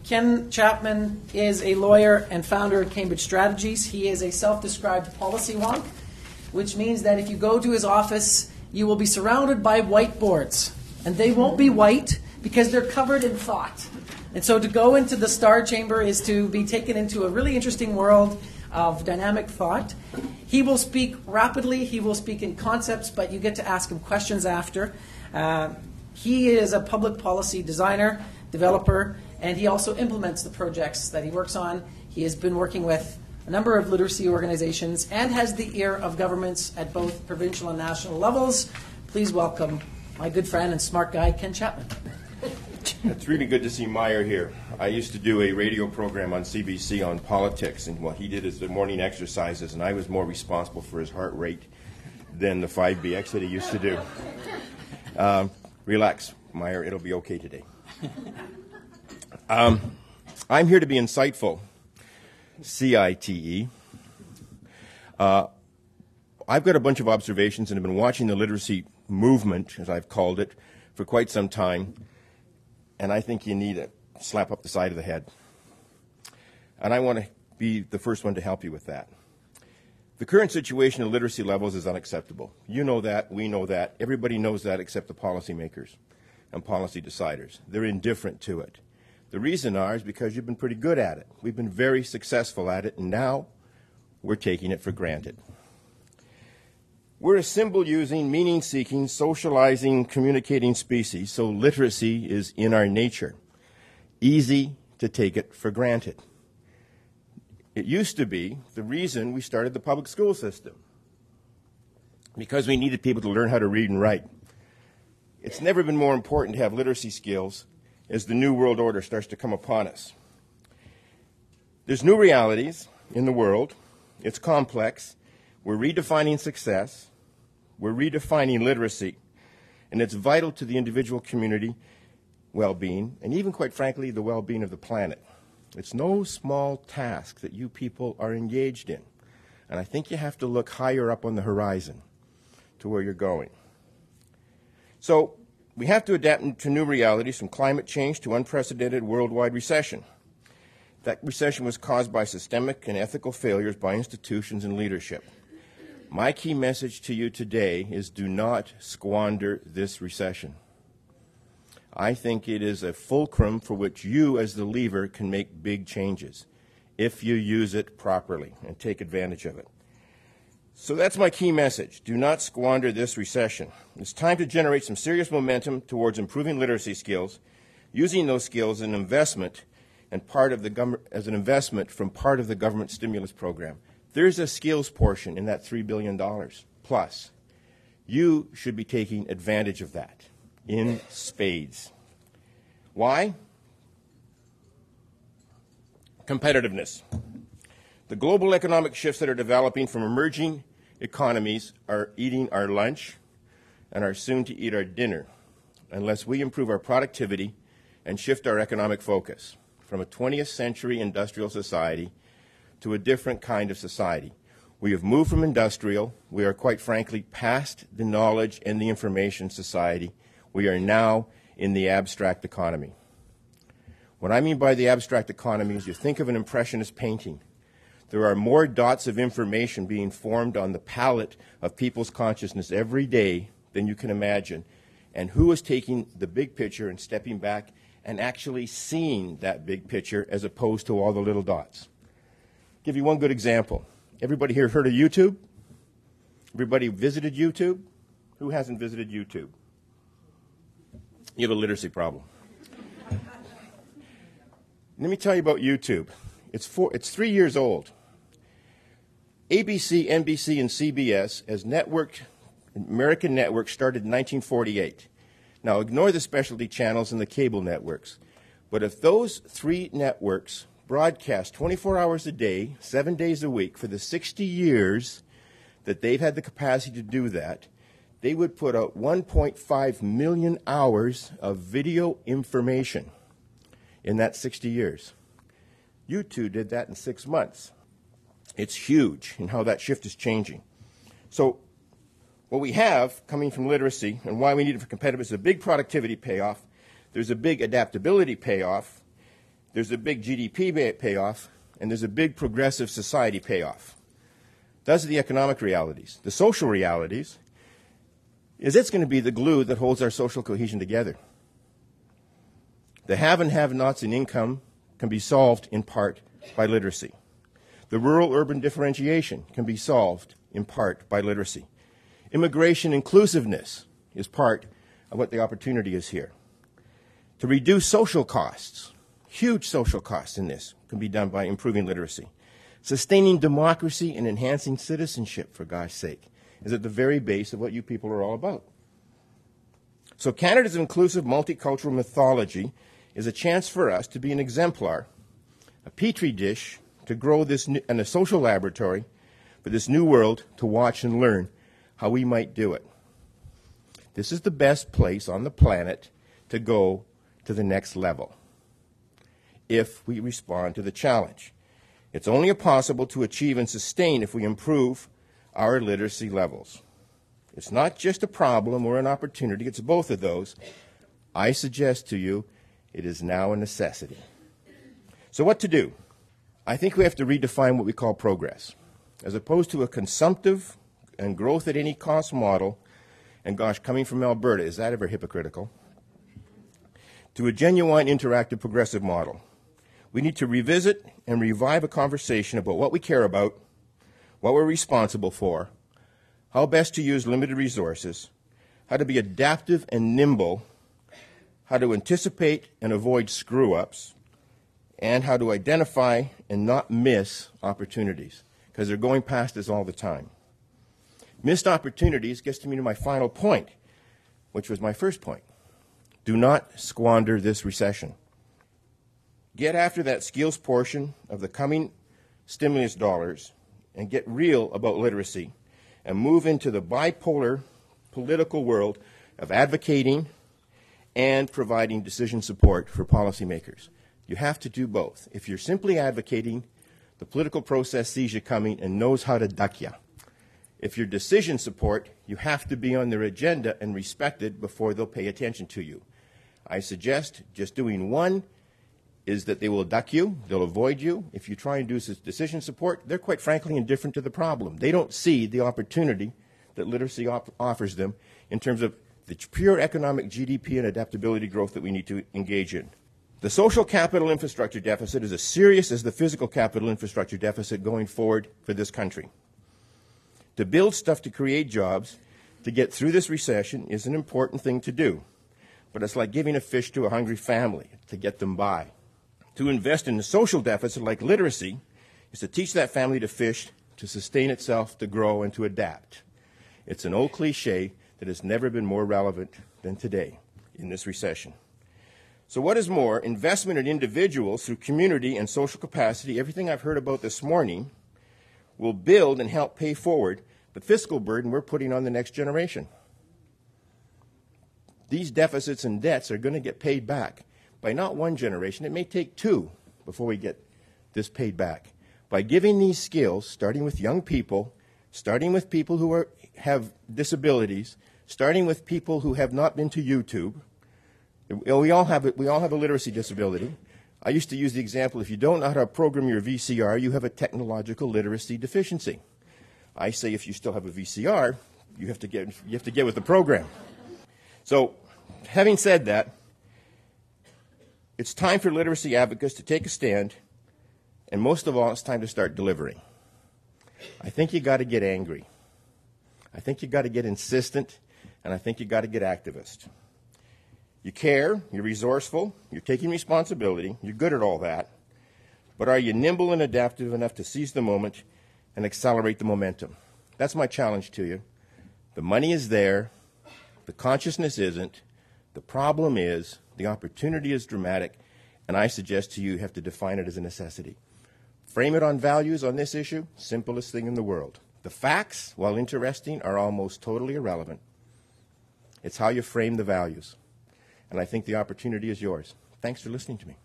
Ken Chapman is a lawyer and founder of Cambridge Strategies. He is a self-described policy wonk, which means that if you go to his office, you will be surrounded by whiteboards. And they won't be white because they're covered in thought. And so to go into the Star Chamber is to be taken into a really interesting world of dynamic thought. He will speak rapidly, he will speak in concepts, but you get to ask him questions after. He is a public policy designer, developer, and he also implements the projects that he works on. He has been working with a number of literacy organizations and has the ear of governments at both provincial and national levels. Please welcome my good friend and smart guy, Ken Chapman. It's really good to see Meyer here. I used to do a radio program on CBC on politics, and what he did is the morning exercises, and I was more responsible for his heart rate than the 5BX that he used to do. Relax, Meyer, it'll be okay today. I'm here to be insightful, CITE. I've got a bunch of observations and have been watching the literacy movement, as I've called it, for quite some time. And I think you need a slap up the side of the head. And I want to be the first one to help you with that. The current situation of literacy levels is unacceptable. You know that, we know that, everybody knows that except the policymakers and policy deciders. They're indifferent to it. The reason is because you've been pretty good at it. We've been very successful at it, and now we're taking it for granted. We're a symbol-using, meaning-seeking, socializing, communicating species, so literacy is in our nature. Easy to take it for granted. It used to be the reason we started the public school system, because we needed people to learn how to read and write. It's never been more important to have literacy skills as the New World Order starts to come upon us. There's new realities in the world. It's complex. We're redefining success. We're redefining literacy. And it's vital to the individual community well-being, and even, quite frankly, the well-being of the planet. It's no small task that you people are engaged in. And I think you have to look higher up on the horizon to where you're going. So we have to adapt to new realities, from climate change to unprecedented worldwide recession. That recession was caused by systemic and ethical failures by institutions and leadership. My key message to you today is do not squander this recession. I think it is a fulcrum for which you, as the leader, can make big changes if you use it properly and take advantage of it. So that's my key message. Do not squander this recession. It's time to generate some serious momentum towards improving literacy skills, using those skills as an investment and as an investment from part of the government stimulus program. There's a skills portion in that $3 billion plus. You should be taking advantage of that in spades. Why? Competitiveness. The global economic shifts that are developing from emerging economies are eating our lunch and are soon to eat our dinner unless we improve our productivity and shift our economic focus from a 20th century industrial society to a different kind of society. We have moved from industrial. We are, quite frankly, past the knowledge and the information society. We are now in the abstract economy. What I mean by the abstract economy is you think of an impressionist painting. There are more dots of information being formed on the palette of people's consciousness every day than you can imagine. And who is taking the big picture and stepping back and actually seeing that big picture as opposed to all the little dots? Give you one good example. Everybody here heard of YouTube? Everybody visited YouTube? Who hasn't visited YouTube? You have a literacy problem. Let me tell you about YouTube. It's 3 years old. ABC, NBC, and CBS as American networks started in 1948. Now, ignore the specialty channels and the cable networks. But if those three networks broadcast 24 hours a day, 7 days a week for the 60 years that they've had the capacity to do that, they would put out 1.5 million hours of video information in that 60 years. YouTube did that in 6 months. It's huge in how that shift is changing. So what we have coming from literacy and why we need it for competitiveness is a big productivity payoff. There's a big adaptability payoff. There's a big GDP payoff, and there's a big progressive society payoff. Those are the economic realities. The social realities is it's going to be the glue that holds our social cohesion together. The have and have-nots in income can be solved in part by literacy. The rural-urban differentiation can be solved in part by literacy. Immigration inclusiveness is part of what the opportunity is here. To reduce social costs, huge social costs in this, can be done by improving literacy. Sustaining democracy and enhancing citizenship, for gosh sake, is at the very base of what you people are all about. So Canada's inclusive multicultural mythology is a chance for us to be an exemplar, a petri dish to grow this new, and a social laboratory for this new world to watch and learn how we might do it. This is the best place on the planet to go to the next level if we respond to the challenge. It's only possible to achieve and sustain if we improve our literacy levels. It's not just a problem or an opportunity, it's both of those. I suggest to you it is now a necessity. So what to do? I think we have to redefine what we call progress. As opposed to a consumptive and growth at any cost model, and gosh, coming from Alberta, is that ever hypocritical? To a genuine interactive progressive model. We need to revisit and revive a conversation about what we care about, what we're responsible for, how best to use limited resources, how to be adaptive and nimble, how to anticipate and avoid screw-ups, and how to identify and not miss opportunities, because they're going past us all the time. Missed opportunities gets me to my final point, which was my first point. Do not squander this recession. Get after that skills portion of the coming stimulus dollars and get real about literacy and move into the bipolar political world of advocating and providing decision support for policymakers. You have to do both. If you're simply advocating, the political process sees you coming and knows how to duck you. If you're decision support, you have to be on their agenda and respected before they'll pay attention to you. I suggest just doing one is that they will duck you, they'll avoid you. If you try and do decision support, they're quite frankly indifferent to the problem. They don't see the opportunity that literacy offers them in terms of the pure economic GDP and adaptability growth that we need to engage in. The social capital infrastructure deficit is as serious as the physical capital infrastructure deficit going forward for this country. To build stuff to create jobs, to get through this recession is an important thing to do. But it's like giving a fish to a hungry family to get them by. To invest in a social deficit like literacy is to teach that family to fish, to sustain itself, to grow, and to adapt. It's an old cliche that has never been more relevant than today in this recession. So what is more, investment in individuals through community and social capacity, everything I've heard about this morning, will build and help pay forward the fiscal burden we're putting on the next generation. These deficits and debts are going to get paid back by not one generation. It may take two before we get this paid back. By giving these skills, starting with young people, starting with people who have disabilities, starting with people who have not been to YouTube. We all have a literacy disability. I used to use the example, if you don't know how to program your VCR, you have a technological literacy deficiency. I say if you still have a VCR, you have to get with the program. So, having said that, it's time for literacy advocates to take a stand, and most of all, it's time to start delivering. I think you got to get angry. I think you got to get insistent, and I think you got to get activist. You care, you're resourceful, you're taking responsibility, you're good at all that, but are you nimble and adaptive enough to seize the moment and accelerate the momentum? That's my challenge to you. The money is there, the consciousness isn't, the problem is, the opportunity is dramatic, and I suggest to you have to define it as a necessity. Frame it on values on this issue, simplest thing in the world. The facts, while interesting, are almost totally irrelevant. It's how you frame the values. And I think the opportunity is yours. Thanks for listening to me.